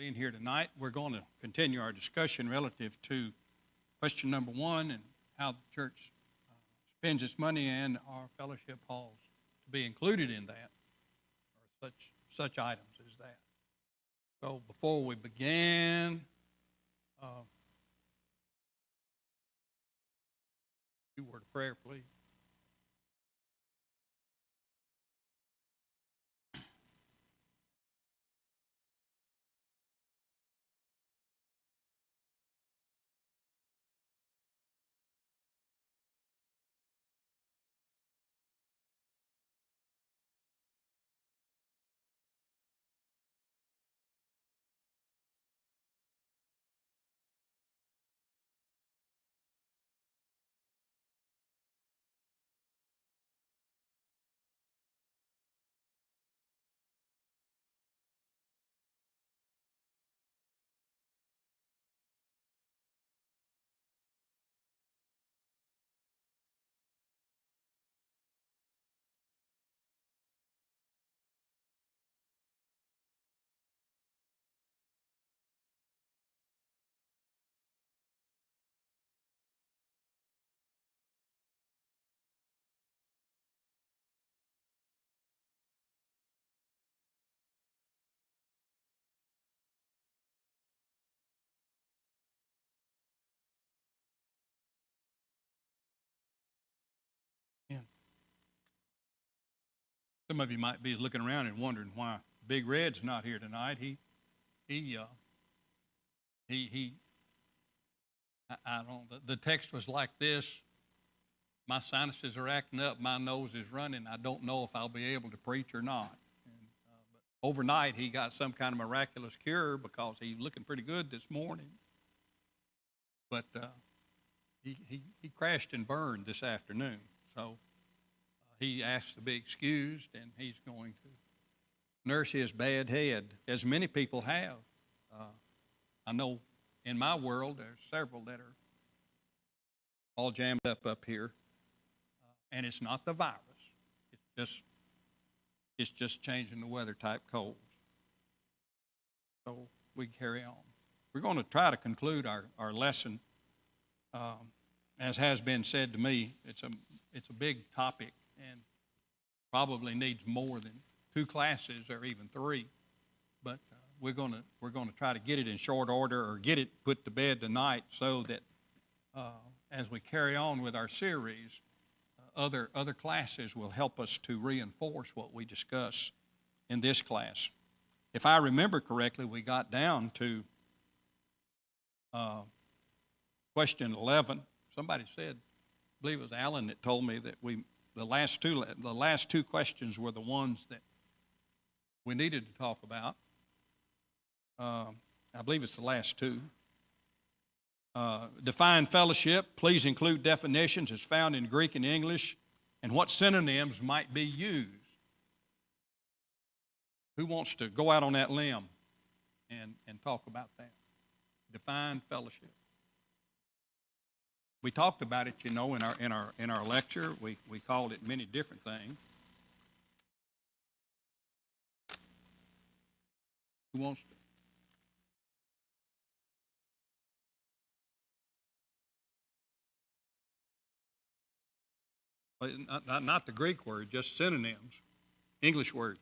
being here tonight. We're going to continue our discussion relative to question number 1 and how the church spends its money and our fellowship halls to be included in that, or such items as that. So before we begin, a word of prayer, please. Some of you might be looking around and wondering why Big Red's not here tonight. I don't. The text was like this: my sinuses are acting up, my nose is running. I don't know if I'll be able to preach or not. But overnight, he got some kind of miraculous cure because he's looking pretty good this morning. But he crashed and burned this afternoon, so. He asked to be excused, and he's going to nurse his bad head, as many people have. I know in my world there's several that are all jammed up here, and it's not the virus. It's just changing the weather type colds. So we carry on. We're going to try to conclude our lesson. As has been said to me, it's a big topic, and probably needs more than 2 classes or even 3. But we're going to try to get it in short order or get it put to bed tonight, so that as we carry on with our series, other classes will help us to reinforce what we discuss in this class. If I remember correctly, we got down to question 11. Somebody said, I believe it was Alan that told me that the last two questions were the ones that we needed to talk about. I believe it's the last 2. Define fellowship. Please include definitions as found in Greek and English, and what synonyms might be used. Who wants to go out on that limb and talk about that? Define fellowship. We talked about it, in our lecture. We called it many different things. Who wants to? Not the Greek word, just synonyms, English word.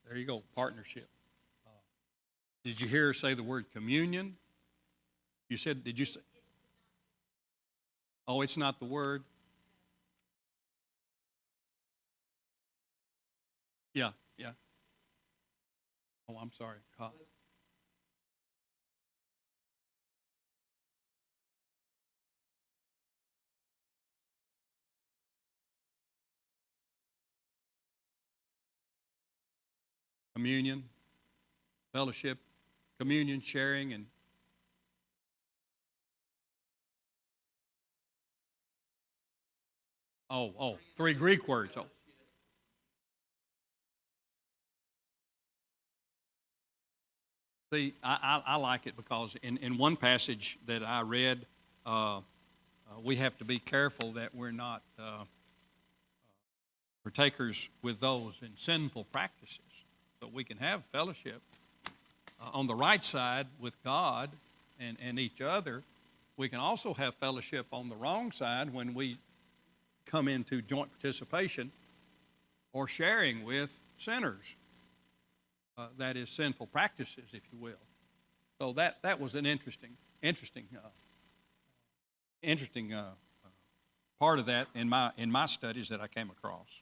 There you go, partnership. Did you hear her say the word communion? You said, did you say? Oh, it's not the word? Yeah. Oh, I'm sorry. Communion, fellowship, communion, sharing, and Oh, 3 Greek words. Oh. See, I like it because in one passage that I read, we have to be careful that we're not partakers with those in sinful practices. So we can have fellowship on the right side with God and each other. We can also have fellowship on the wrong side when we come into joint participation or sharing with sinners. That is sinful practices, if you will. So that was an interesting part of that in my studies that I came across.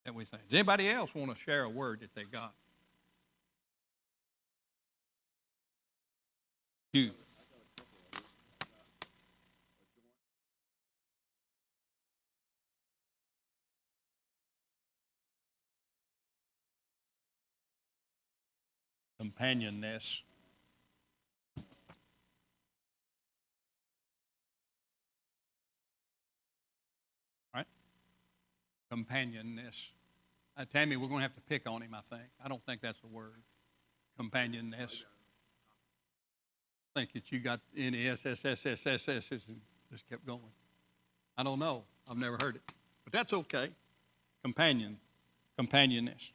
That we think. Does anybody else want to share a word that they got? You. Companionness. Right? Companionness. Tammy, we're going to have to pick on him, I think. I don't think that's a word. Companionness. I think that you got NESSSSSS and just kept going. I don't know. I've never heard it. But that's okay. Companionness.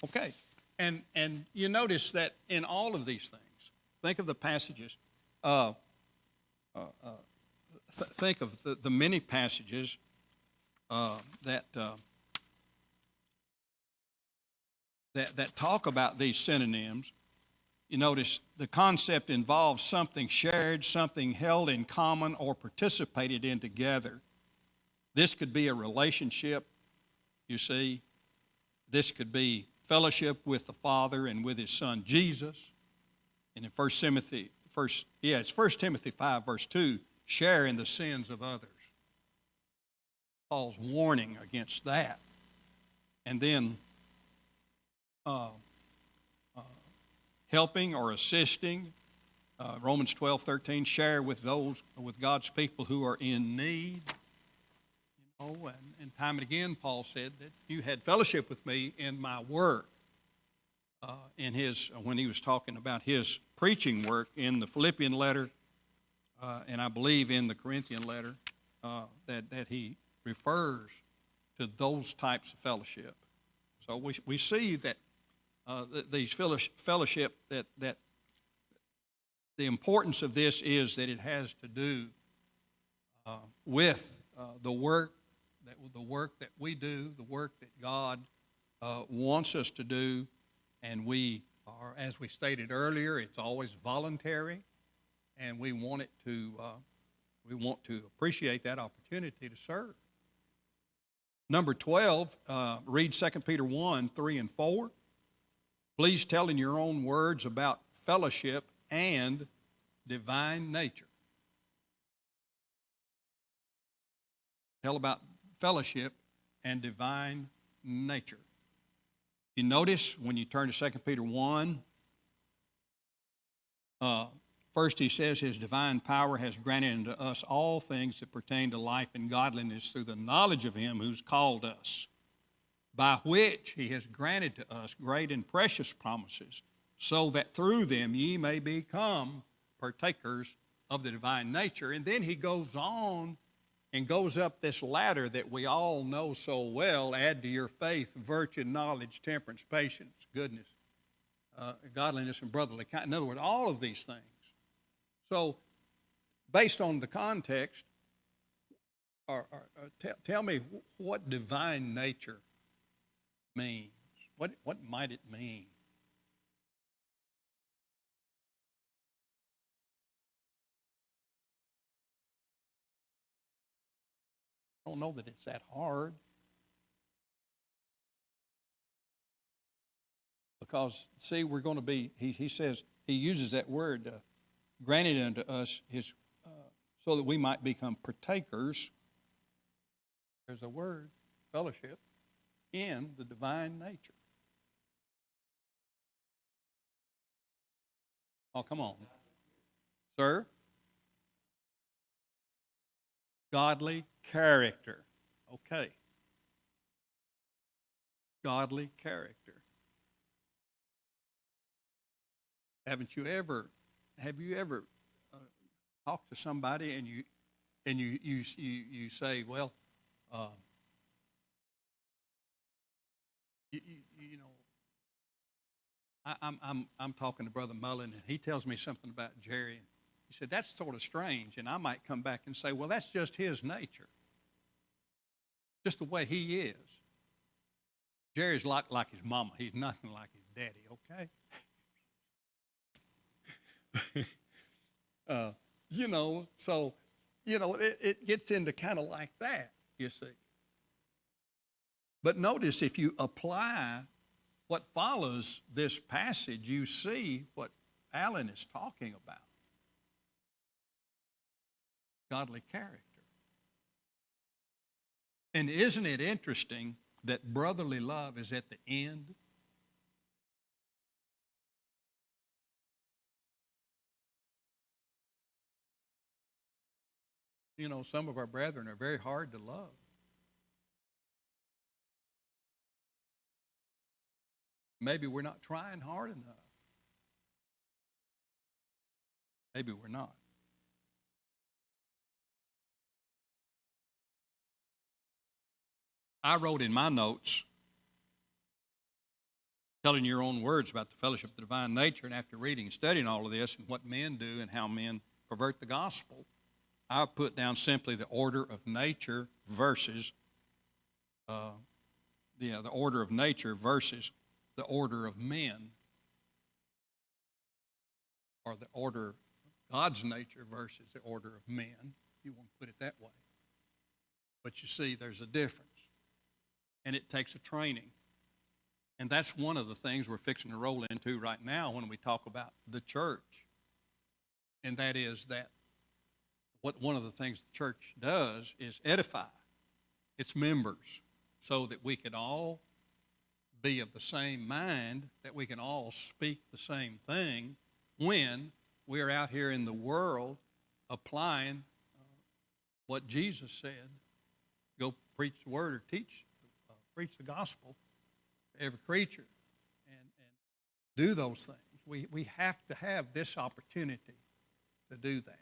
Okay. And you notice that in all of these things, think of the passages, think of the many passages that talk about these synonyms. You notice the concept involves something shared, something held in common, or participated in together. This could be a relationship, you see. This could be fellowship with the Father and with His Son Jesus. And in 1 Timothy 5, verse 2, share in the sins of others. Paul's warning against that. And then helping or assisting, Romans 12:13, share with God's people who are in need. And time and again, Paul said that you had fellowship with me in my work. When he was talking about his preaching work in the Philippian letter, and I believe in the Corinthian letter, that he refers to those types of fellowship. So we see that these fellowship that the importance of this is that it has to do with the work that we do, the work that God wants us to do, and we are, as we stated earlier, it's always voluntary, and we want to appreciate that opportunity to serve. Number 12, read 2 Peter 1, 3 and 4. Please tell in your own words about fellowship and divine nature. Tell about fellowship and divine nature. You notice when you turn to 2 Peter 1, first he says his divine power has granted unto us all things that pertain to life and godliness through the knowledge of him who's called us, by which he has granted to us great and precious promises, so that through them ye may become partakers of the divine nature. And then he goes on and goes up this ladder that we all know so well: add to your faith virtue, knowledge, temperance, patience, goodness, godliness, and brotherly kindness. In other words, all of these things. So, based on the context, tell me what divine nature means. What might it mean? I don't know that it's that hard. Because, see, we're going to be, he says, he uses that word, granted unto us his, so that we might become partakers. There's a word, fellowship, in the divine nature. Oh, come on. Sir? Godly character. Okay. Godly character. Have you ever talked to somebody and you say, well, you know, I'm talking to Brother Mullen, and he tells me something about Jerry. He said, that's sort of strange. And I might come back and say, well, that's just his nature, just the way he is. Jerry's like his mama. He's nothing like his daddy, okay? So, it gets into kind of like that, you see. But notice, if you apply what follows this passage, you see what Alan is talking about. Godly character. And isn't it interesting that brotherly love is at the end? You know, some of our brethren are very hard to love. Maybe we're not trying hard enough. Maybe we're not. I wrote in my notes, telling your own words about the fellowship of the divine nature, and after reading and studying all of this and what men do and how men pervert the gospel, I put down simply the order of nature versus the order of nature versus the order of men, or the order of God's nature versus the order of men, if you want to put it that way. But you see, there's a difference, and it takes a training. And that's one of the things we're fixing to roll into right now when we talk about the church. And that is that one of the things the church does is edify its members so that we can all be of the same mind, that we can all speak the same thing when we're out here in the world applying what Jesus said. Go preach the word or preach the gospel to every creature and do those things. We have to have this opportunity to do that.